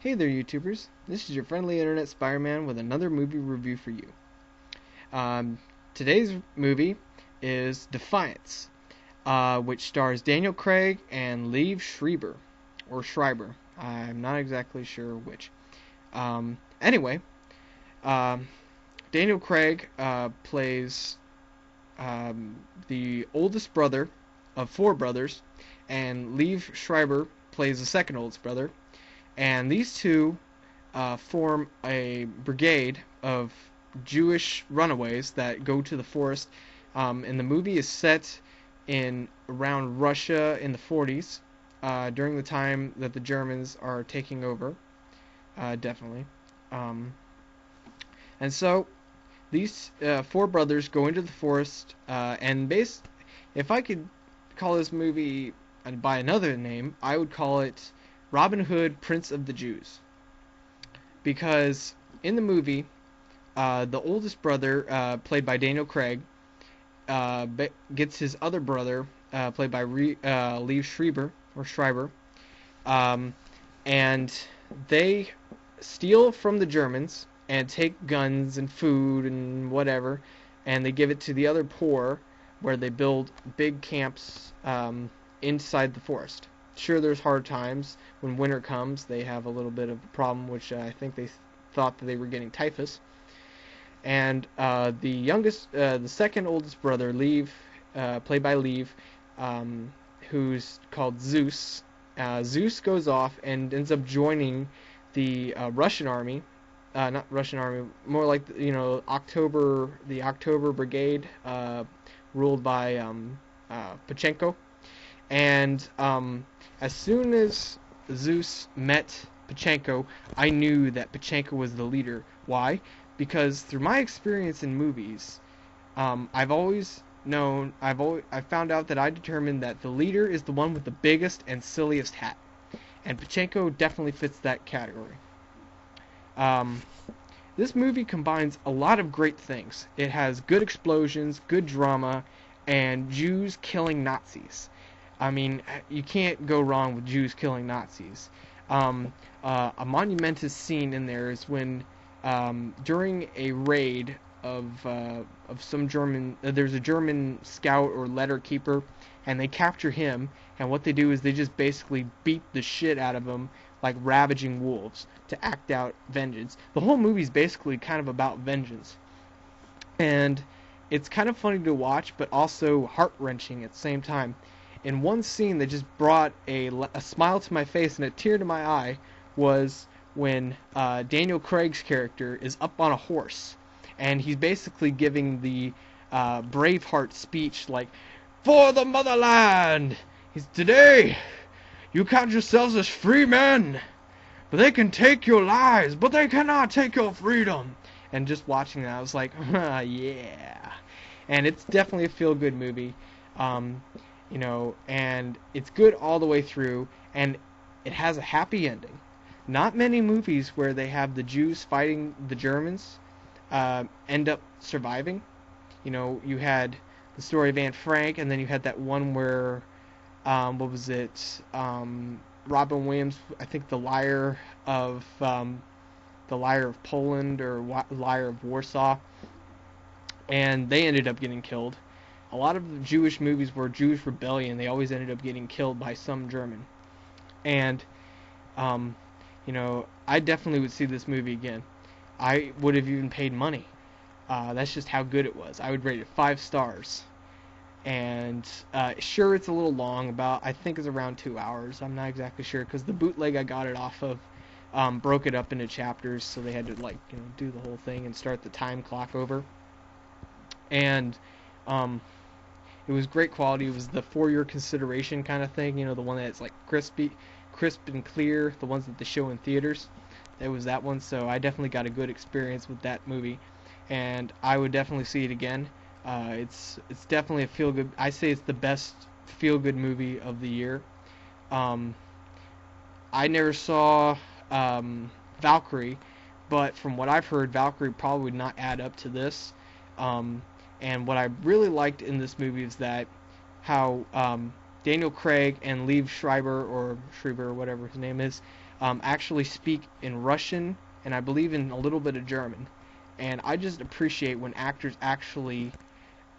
Hey there, YouTubers. This is your friendly internet spiderman with another movie review for you. Um, Today's movie is Defiance, which stars Daniel Craig and Liev Schreiber, or Schreiber. I'm not exactly sure which. Anyway, um, Daniel Craig plays the oldest brother of four brothers, and Liev Schreiber plays the second oldest brother. And these two form a brigade of Jewish runaways that go to the forest. And the movie is set in around Russia in the 40s, during the time that the Germans are taking over, definitely. Um, and so these four brothers go into the forest, if I could call this movie by another name, I would call it Robin Hood, Prince of the Jews. Because in the movie, the oldest brother, played by Daniel Craig, gets his other brother, played by Liev Schreiber, um, and they steal from the Germans and take guns and food and whatever, and they give it to the other poor, where they build big camps inside the forest. Sure, there's hard times. When winter comes, they have a little bit of a problem, which I think they thought that they were getting typhus. And the second oldest brother, Liev, played by Liev, who's called Zeus. Zeus goes off and ends up joining the Russian army. Not Russian army, more like the October Brigade, ruled by Pachenko. And as soon as Zeus met Pachenko, I knew that Pachenko was the leader. Why? Because through my experience in movies, I've found out that I determined that the leader is the one with the biggest and silliest hat, and Pachenko definitely fits that category. This movie combines a lot of great things. It has good explosions, good drama, and Jews killing Nazis. I mean, you can't go wrong with Jews killing Nazis. A monumentous scene in there is when, during a raid of some German, there's a German scout or letter keeper, and they capture him. And what they do is they just basically beat the shit out of him like ravaging wolves to act out vengeance. The whole movie's basically kind of about vengeance, and it's kind of funny to watch, but also heart-wrenching at the same time. In one scene that just brought a smile to my face and a tear to my eye was when Daniel Craig's character is up on a horse, and he's basically giving the Braveheart speech, like, "For the motherland! Today, you count yourselves as free men, but they can take your lives, but they cannot take your freedom." And just watching that, I was like, yeah. And it's definitely a feel-good movie. And it's good all the way through, and it has a happy ending. Not many movies where they have the Jews fighting the Germans end up surviving. You had the story of Anne Frank, and then you had that one where, what was it? Robin Williams, I think, the Liar of Poland, or Liar of Warsaw, and they ended up getting killed. A lot of the Jewish movies were Jewish rebellion. They always ended up getting killed by some German. And, I definitely would see this movie again. I would have even paid money. That's just how good it was. I would rate it 5 stars. And, sure, it's a little long. I think it's around 2 hours. I'm not exactly sure, because the bootleg I got it off of broke it up into chapters, so they had to, do the whole thing and start the time clock over. And, it was great quality. It was the For Your Consideration kind of thing, the one that's like crisp and clear, the ones that they show in theaters. It was that one, so I definitely got a good experience with that movie, and I would definitely see it again. It's definitely a feel-good. I say it's the best feel-good movie of the year. I never saw Valkyrie, but from what I've heard, Valkyrie probably would not add up to this. And what I really liked in this movie is that how Daniel Craig and Liev Schreiber, or Schreiber, or whatever his name is, actually speak in Russian and I believe in a little bit of German. And I just appreciate when actors actually,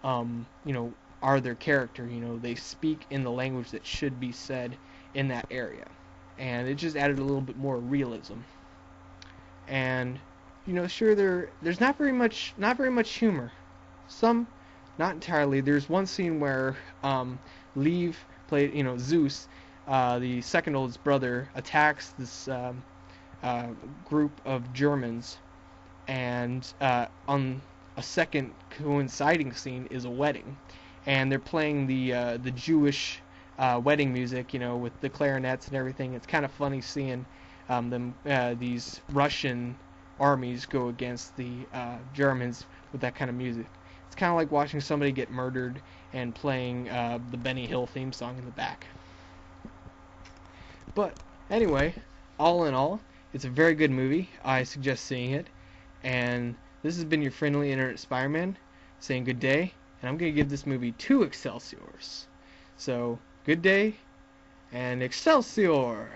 you know, are their character. You know, they speak in the language that should be said in that area, and it just added a little bit more realism. And you know, sure, there's not very much humor. Some, not entirely. There's one scene where Liev played, you know, Zeus, the second oldest brother, attacks this group of Germans, and on a second coinciding scene is a wedding, and they're playing the Jewish wedding music, you know, with the clarinets and everything. It's kind of funny seeing these Russian armies go against the Germans with that kind of music. It's kind of like watching somebody get murdered and playing the Benny Hill theme song in the back. But anyway, all in all, it's a very good movie. I suggest seeing it. And this has been your friendly internet Spiderman saying good day. And I'm going to give this movie 2 Excelsiors. So, good day and Excelsior!